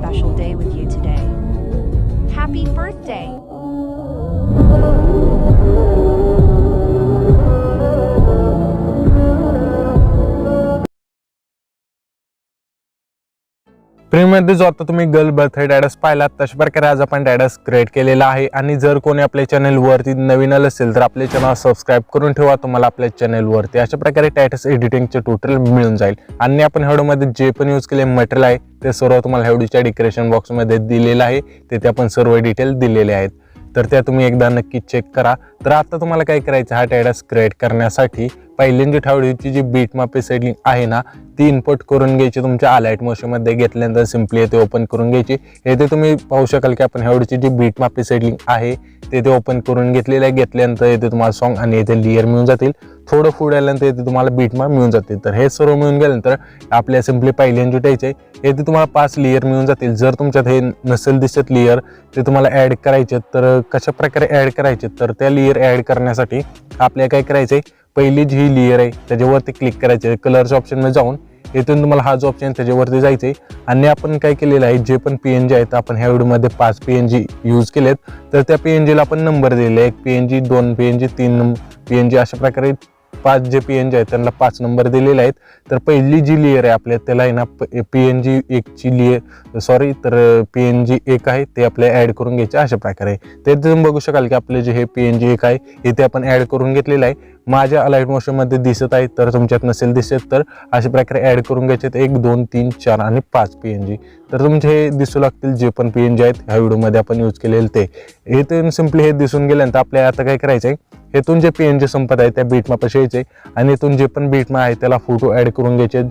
special day with you today. Happy birthday! प्रीमध्ये जो आता तुम्ही गर्ल बर्थडे स्टेटस पाहिलात तशा प्रकारे आज आपण स्टेटस क्रिएट केलेला आहे आणि जर कोणी आपल्या चॅनलवरती नवीन असेल तर आपले चॅनल सबस्क्राइब करून ठेवा, तुम्हाला आपल्या चॅनलवरती अशा प्रकारे स्टेटस एडिटिंगचे ट्युटोरियल मिळून जाईल। आणि आपण व्हिडिओमध्ये जे पण यूज केले मटेरियल आहे ते सर्व तुम्हाला व्हिडिओच्या डिस्क्रिप्शन बॉक्समध्ये दिलेलं आहे, तिथे आपण सर्व डिटेल दिलेले आहेत, तर त्या तुम्ही एकदा नक्की चेक करा। तर आता तुम्हाला काय करायचं हा स्टेटस क्रिएट करण्यासाठी पहिल्यांदी ठेवडीची जी बीटमॅप सेटिंग आहे ना ती इनपुट करून घ्यायची तुमच्या अलाइट मोशनमध्ये घेतल्यानंतर सिंपली ते ओपन करून घ्यायची। येथे तुम्ही पाहू शकाल की आपण ह्यावडीची जी बीटमॅप सेटिंग आहे ते ओपन करून घेतलेलं आहे। घेतल्यानंतर येथे तुम्हाला सॉन्ग आणि येथे लेयर मिळून जातील, थोडं पुढे आल्यानंतर येथे तुम्हाला बीटमॅप मिळून जातील। तर हे सर्व मिळून गेल्यानंतर आपल्या सिंपली पहिल्यांदी द्यायचे येथे तुम्हाला 5 लेयर मिळून जातील। जर तुमच्यात हे नसेल दिसत लेयर ते तुम्हाला ॲड करायचे तर कशा प्रकारे ॲड करायचे, तर त्या लेयर ॲड करण्यासाठी आपल्याला काय करायचे पहिली जी लेयर आहे त्याच्यावरती क्लिक करायचे, कलरच्या ऑप्शनमध्ये जाऊन इथून तुम्हाला हा जो ऑप्शन त्याच्यावरती जायचे आणि आपण काय केलेलं आहे जे पण PNG आहेत आपण ह्या व्हिडिओमध्ये 5 PNG यूज केलेत, तर त्या PNGला आपण नंबर दिले, 1 PNG 2 PNG 3 PNG अशा प्रकारे 5 जे PNG आहेत त्यांना 5 नंबर दिलेले आहेत। तर पहिली जी लेयर आहे आपल्या त्याला आहे ना PNG 1 ची लेयर PNG 1 आहे ते आपल्याला ॲड करून घ्यायचे अशा प्रकारे। ते तुम्ही बघू शकाल की आपले जे हे PNG 1 आहे इथे आपण ॲड करून घेतलेलं आहे। माझ्या अलाइट मोशनमध्ये दिसत आहे, तर तुमच्यात नसेल दिसत तर अशा प्रकारे ॲड करून घ्यायचे 1 2 3 4 आणि 5 PNG। तर तुमचे हे दिसू लागतील जे पण PNG आहेत ह्या व्हिडिओमध्ये आपण यूज केलेले ते इथून सिंपली हे दिसून गेल्यानंतर आपल्याला आता काय करायचं आहे इथून जे PNG संपत आहे त्या बीटमॅपशी यायचे आणि इथून जे पण बीटमॅप आहे त्याला फोटो ॲड करून घ्यायचे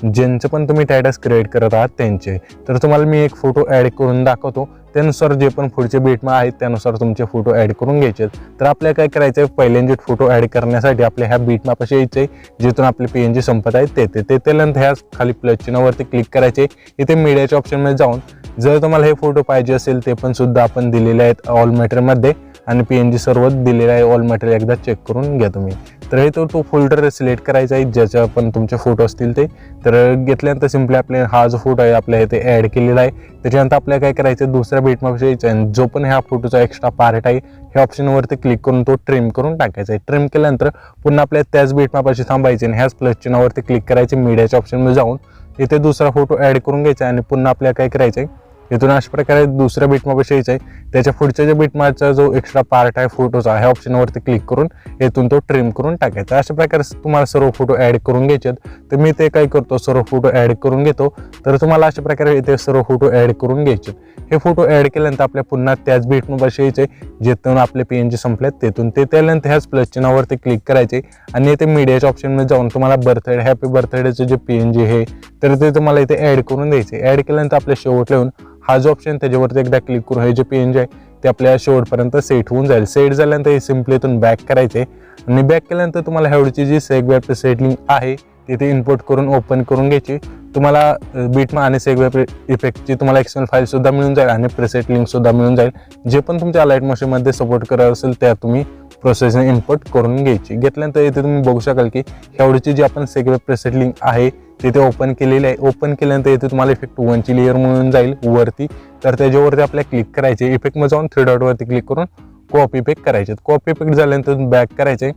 ज्यांचं पण तुम्ही स्टेटस क्रिएट करत आहात त्यांचे। तर तुम्हाला मी एक फोटो ॲड करून दाखवतो, त्यानुसार जे पण पुढचे बीटमॅप आहेत त्यानुसार तुमचे फोटो ॲड करून घ्यायचे। तर आपल्याला काय करायचं आहे पहिल्यांदा फोटो ॲड करण्यासाठी आपल्या ह्या बीटमॅपशी यायचे जिथून आपले PNG संपत आहेत ते त्यानंतर ह्या खाली प्लस चिन्हावरती क्लिक करायचे, इथे मीडियाच्या ऑप्शनमध्ये जाऊन जर तुम्हाला हे फोटो पाहिजे असेल ते पण सुद्धा आपण दिलेले आहेत ऑल मॅटरमध्ये आणि PNG सर्व दिलेलं आहे ऑल मॅटेरियल एकदा चेक करून घ्या तुम्ही। तर हे तो फोल्डर सिलेक्ट करायचा आहे ज्याच्या पण तुमचे फोटो असतील ते, तर घेतल्यानंतर सिंपली आपले हा जो फोटो आहे आपल्या इथे ॲड केलेला आहे। त्याच्यानंतर आपल्याला काय करायचं दुसऱ्या बीटमॅपशी यायचं आणि जो पण ह्या फोटोचा एक्स्ट्रा पार्ट आहे ह्या ऑप्शनवरती क्लिक करून तो ट्रिम करून टाकायचा आहे। ट्रिम केल्यानंतर पुन्हा आपल्या त्याच बीटमॅपशी थांबायचे आणि ह्याच प्लस चिन्हावरती क्लिक करायचे, मीडियाच्या ऑप्शनमध्ये जाऊन इथे दुसरा फोटो ॲड करून घ्यायचा आणि पुन्हा आपल्याला काय करायचं आहे इथून अशा प्रकारे दुसऱ्या बीटमॅपशी यायचं आहे, त्याच्या पुढच्या ज्या बीटमॅपचा जो एक्स्ट्रा पार्ट आहे फोटोचा ह्या ऑप्शनवरती क्लिक करून इथून तो ट्रिम करून टाकायचा। अशा प्रकारे तुम्हाला सर्व फोटो ॲड करून घ्यायचे। तर मी ते काय करतो सर्व फोटो ॲड करून घेतो, तर तुम्हाला अशा प्रकारे इथे सर्व फोटो ॲड करून घ्यायचे। हे फोटो ॲड केल्यानंतर आपल्या पुन्हा त्याच बीटमॅपशी यायचे जिथून आपले PNG संपलेत तेथून ते त्यानंतर ह्याच प्लस चिन्हावरती क्लिक करायचे आणि इथे मीडियाच्या ऑप्शनमध्ये जाऊन तुम्हाला बर्थडे हॅपी बर्थडेचे जे PNG आहे तर ते तुम्हाला इथे ॲड करून द्यायचे। ॲड केल्यानंतर आपल्या शेवटला येऊन हा जो ऑप्शन त्याच्यावरती एकदा क्लिक करून हे जे PNG आहे ते आपल्या शेवटपर्यंत सेट होऊन जाईल। सेट झाल्यानंतर हे सिंपली इथून बॅक करायचे आणि बॅक केल्यानंतर तुम्हाला ह्यावडची जी सेगवेब सेटिंग आहे तिथे इम्पोर्ट करून ओपन करून घ्यायची। तुम्हाला बीटमॅप आणि सेगवेब इफेक्टची तुम्हाला XML फाईल सुद्धा मिळून जाईल आणि प्रेसेट लिंक सुद्धा मिळून जाईल, जे पण तुमच्या अलाइट मोशनमध्ये सपोर्ट करत असेल त्या तुम्ही प्रोसेसने इम्पोर्ट करून घ्यायची। घेतल्यानंतर इथे तुम्ही बघू शकाल की ह्यावडची जी आपण सेगवेब प्रेसेट लिंक आहे तिथे ओपन केलेली आहे। ओपन केल्यानंतर इथे तुम्हाला इफेक्ट 1 ची लेयर मिळून जाईल वरती, तर त्याच्यावरती आपल्याला क्लिक करायचे, इफेक्टमध्ये जाऊन 3 डॉटवरती क्लिक करून कॉपी इफेक्ट करायचे। कॉपी इफेक्ट झाल्यानंतर बॅक करायचे,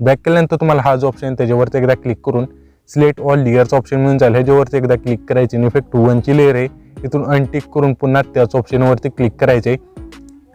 बॅक केल्यानंतर तुम्हाला हा जो ऑप्शन त्याच्यावरती एकदा क्लिक करून सिलेक्ट ऑल लेयरचा ऑप्शन मिळून जाईल, ह्याच्यावरती एकदा क्लिक करायचे। इफेक्ट 1 ची लेयर आहे इथून अनटिक करून पुन्हा त्याच ऑप्शनवरती क्लिक करायचे,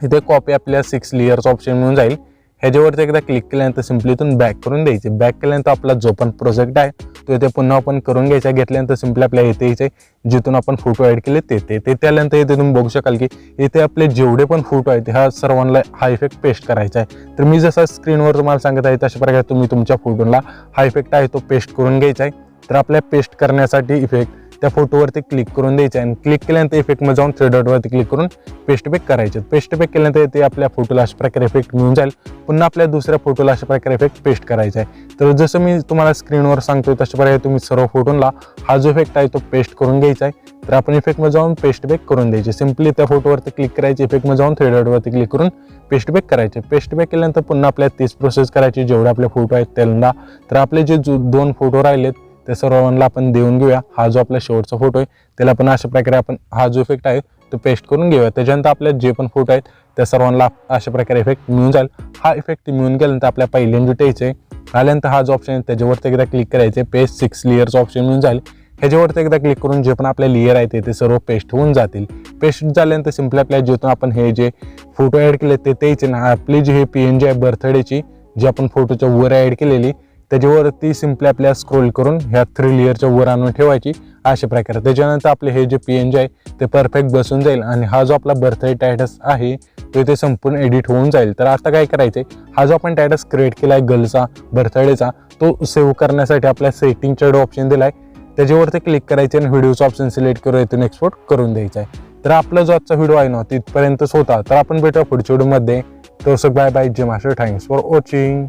इथे कॉपी आपल्या 6 लेयरचा ऑप्शन मिळून जाईल, ह्याच्यावरती एकदा क्लिक केल्यानंतर सिंपली इथून बॅक करून द्यायचे। बॅक केल्यानंतर आपला जो पण प्रोजेक्ट आहे तो इथे पुन्हा ओपन करून घ्यायचा। घेतल्यानंतर सिंपली आपल्याला इथे यायचे जिथून आपण फोटो ॲड केले ते त्यानंतर इथे तुम्ही बघू शकाल की इथे आपले जेवढे पण फोटो आहेत ह्या सर्वांना हा इफेक्ट पेस्ट करायचा आहे। तर मी जसा स्क्रीनवर तुम्हाला सांगत आहे तशा प्रकारे तुम्ही तुमच्या फोटोला हा इफेक्ट आहे तो पेस्ट करून घ्यायचा आहे। तर आपल्या पेस्ट करण्यासाठी इफेक्ट त्या फोटोवरती क्लिक करून द्यायचं आणि क्लिक केल्यानंतर इफेक्टमध्ये जाऊन 3 डॉटवरती क्लिक करून पेस्ट बॅक करायचे। पेस्ट बॅक केल्यानंतर ते आपल्या फोटोला अशा प्रकारे इफेक्ट मिळून जाईल, पुन्हा आपल्या दुसऱ्या फोटोला अशा प्रकारे इफेक्ट पेस्ट करायचा आहे। तर जसं मी तुम्हाला स्क्रीनवर सांगतोय तशा प्रकारे तुम्ही सर्व फोटोला हा जो इफेक्ट आहे तो पेस्ट करून घ्यायचा आहे। तर आपण इफेक्टमध्ये जाऊन पेस्ट बॅक करून द्यायचे, सिंपली त्या फोटोवरती क्लिक करायचे, इफेक्टमध्ये जाऊन 3 डॉटवरती क्लिक करून पेस्ट बॅक करायचे। पेस्ट बॅक केल्यानंतर पुन्हा आपल्याला तीच प्रोसेस करायची जेवढे आपले फोटो आहेत त्यांना। तर आपले जे 2 फोटो राहिलेत ते सर्वांना आपण देऊन घेऊया. हा जो आपला शेवटचा फोटो आहे त्याला पण अशा प्रकारे आपण हा जो इफेक्ट आहे तो पेस्ट करून घेऊया. त्याच्यानंतर आपल्या जे पण फोटो आहेत त्या सर्वांना अशा प्रकारे इफेक्ट मिळून जाईल. हा इफेक्ट मिळून गेल्यानंतर आपल्या पहिल्यांदा यायचे आल्यानंतर हा जो ऑप्शन आहे त्याच्यावरती एकदा क्लिक करायचे, पेस्ट 6 लेअरचा ऑप्शन मिळून जाईल. ह्याच्यावरती एकदा क्लिक करून जे पण आपले लेअर आहेत ते सर्व पेस्ट होऊन जातील. पेस्ट झाल्यानंतर सिम्पली आपल्या जेथून आपण हे जे फोटो ॲड केले ते त्याचे ना आपली जी हे PNG आहे बर्थडेची जी आपण फोटोच्या वर ॲड केलेली त्याच्यावरती सिम्पली आपल्याला स्क्रोल करून ह्या 3 लेअरच्या वर आणून ठेवायची अशा प्रकारे. त्याच्यानंतर आपले हे जे PNG आहे ते परफेक्ट बसून जाईल आणि हा जो आपला बर्थडे स्टॅटस आहे तो ते संपूर्ण एडिट होऊन जाईल. तर आता काय करायचं आहे, हा जो आपण स्टॅटस क्रिएट केला आहे गर्लचा बर्थडेचा तो सेव्ह करण्यासाठी आपल्या सेटिंगचा ऑप्शन दिला आहे त्याच्यावरती क्लिक करायचे आणि व्हिडिओचा ऑप्शन सिलेक्ट करून इथून एक्सपोर्ट करून द्यायचा आहे. तर आपला जो आजचा व्हिडिओ आहे ना तिथपर्यंतच होता. तर आपण भेटूया पुढच्या व्हिडिओमध्ये. तसं बाय बाय, जय मास्टर, थँक्स फॉर वॉचिंग.